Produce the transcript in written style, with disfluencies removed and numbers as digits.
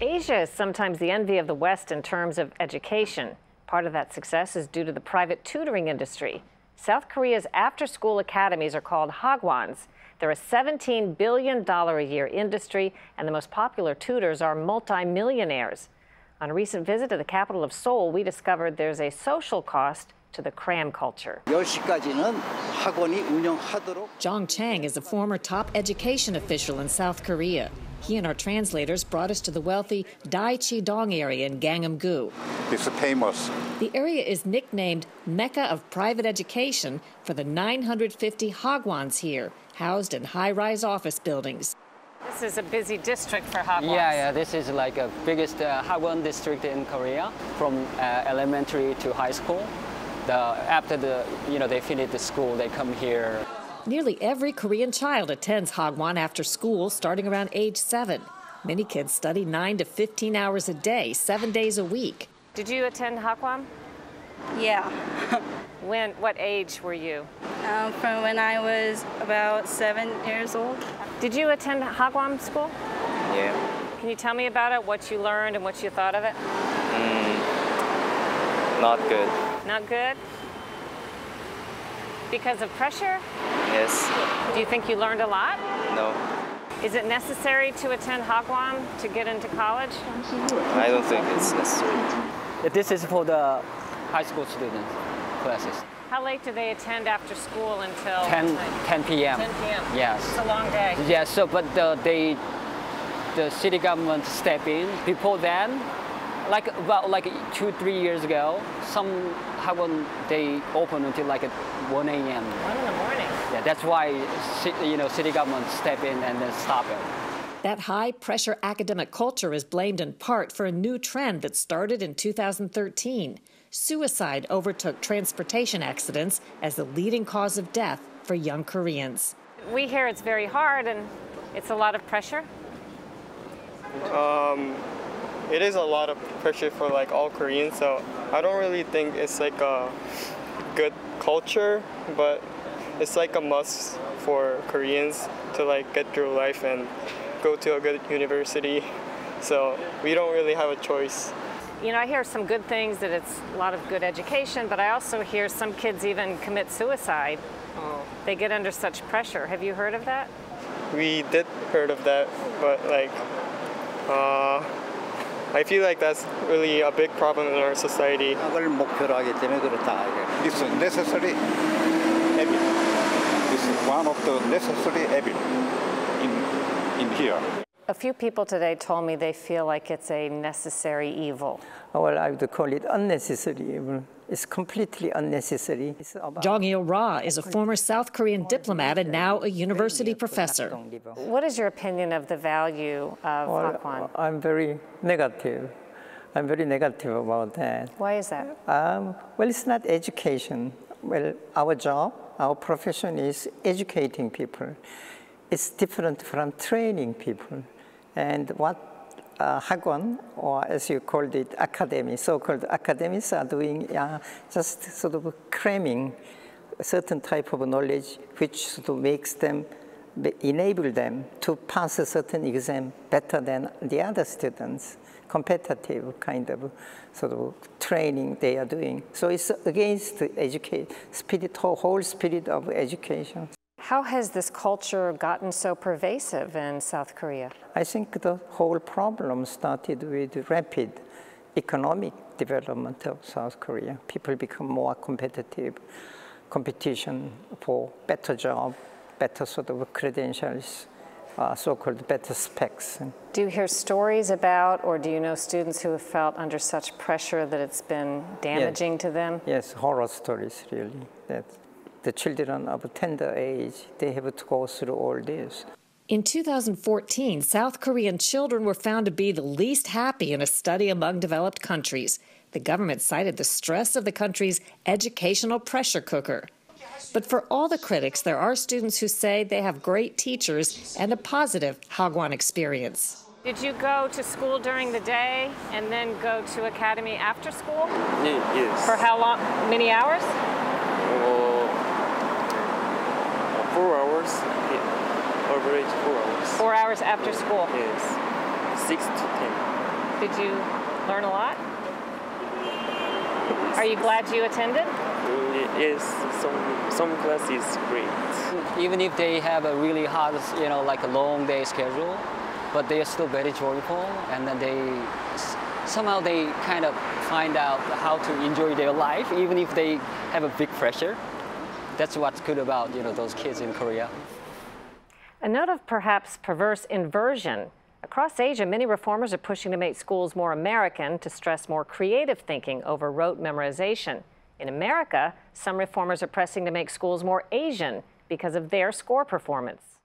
Asia is sometimes the envy of the West in terms of education. Part of that success is due to the private tutoring industry. South Korea's after-school academies are called hagwons. They're a $17 billion a year industry, and the most popular tutors are multi-millionaires. On a recent visit to the capital of Seoul, we discovered there's a social cost to the Cram culture. Jong Chang is a former top education official in South Korea. He and our translators brought us to the wealthy Daechi-dong area in Gangnam-gu. It's famous. The area is nicknamed Mecca of private education for the 950 hagwons here, housed in high-rise office buildings. This is a busy district for hagwons. Yeah, this is like the biggest hagwon district in Korea, from elementary to high school. After they finish the school, they come here. Nearly every Korean child attends hagwon after school, starting around age 7. Many kids study 9 to 15 hours a day, 7 days a week. Did you attend hagwon? Yeah. What age were you? From when I was about 7 years old. Did you attend hagwon school? Yeah. Can you tell me about it, what you learned and what you thought of it? Not good. Not good? Because of pressure? Yes. Do you think you learned a lot? No. Is it necessary to attend hagwon to get into college? I don't think it's necessary. This is for the high school students classes. How late do they attend after school until? 10 p.m. 10 p.m. Yes. It's a long day. Yeah, but the city government step in. Before then, about 2-3 years ago, some hagwon they open until 1 a.m. 1 in the morning. Yeah, that's why city government step in and then stop it. That high-pressure academic culture is blamed in part for a new trend that started in 2013. Suicide overtook transportation accidents as the leading cause of death for young Koreans. We hear it's very hard and it's a lot of pressure. It is a lot of pressure for all Koreans, so I don't really think it's a good culture, but it's a must for Koreans to get through life and go to a good university. So we don't really have a choice. I hear some good things, that it's a lot of good education, but I also hear some kids even commit suicide. They get under such pressure. Have you heard of that? We did heard of that, but I feel that's really a big problem in our society. It's necessary evil. It's one of the necessary evil in here. A few people today told me they feel like it's a necessary evil. Well, I would call it unnecessary evil. It's completely unnecessary. Jong Il-ra is a former South Korean diplomat and now a university professor. What is your opinion of the value of hagwon? I'm very negative. I'm very negative about that. Why is that? Well, it's not education. Well, our job, our profession is educating people. It's different from training people. And what hagwon, or as you called it, academy, so-called academies are doing just sort of cramming a certain type of knowledge which sort of makes them, enable them to pass a certain exam better than the other students, competitive kind of sort of training they are doing. So it's against the whole spirit of education. How has this culture gotten so pervasive in South Korea? I think the whole problem started with rapid economic development of South Korea. People become more competitive, competition for better job, better sort of credentials, so-called better specs. Do you hear stories about, or do you know students who have felt under such pressure that it's been damaging to them? Yes, horror stories, really. The children of tender age, they have to go through all this. In 2014, South Korean children were found to be the least happy in a study among developed countries. The government cited the stress of the country's educational pressure cooker. But for all the critics, there are students who say they have great teachers and a positive hagwon experience. Did you go to school during the day and then go to academy after school? Yes. For how long? Many hours? 4 hours. Average 4 hours. 4 hours after school? Yes. 6 to 10. Did you learn a lot? Are you glad you attended? Yes, some class is great. Even if they have a really hard, like a long day schedule, but they are still very joyful, and then somehow they kind of find out how to enjoy their life, even if they have a big pressure. That's what's good about those kids in Korea. A note of perhaps perverse inversion. Across Asia, many reformers are pushing to make schools more American, to stress more creative thinking over rote memorization. In America, some reformers are pressing to make schools more Asian because of their score performance.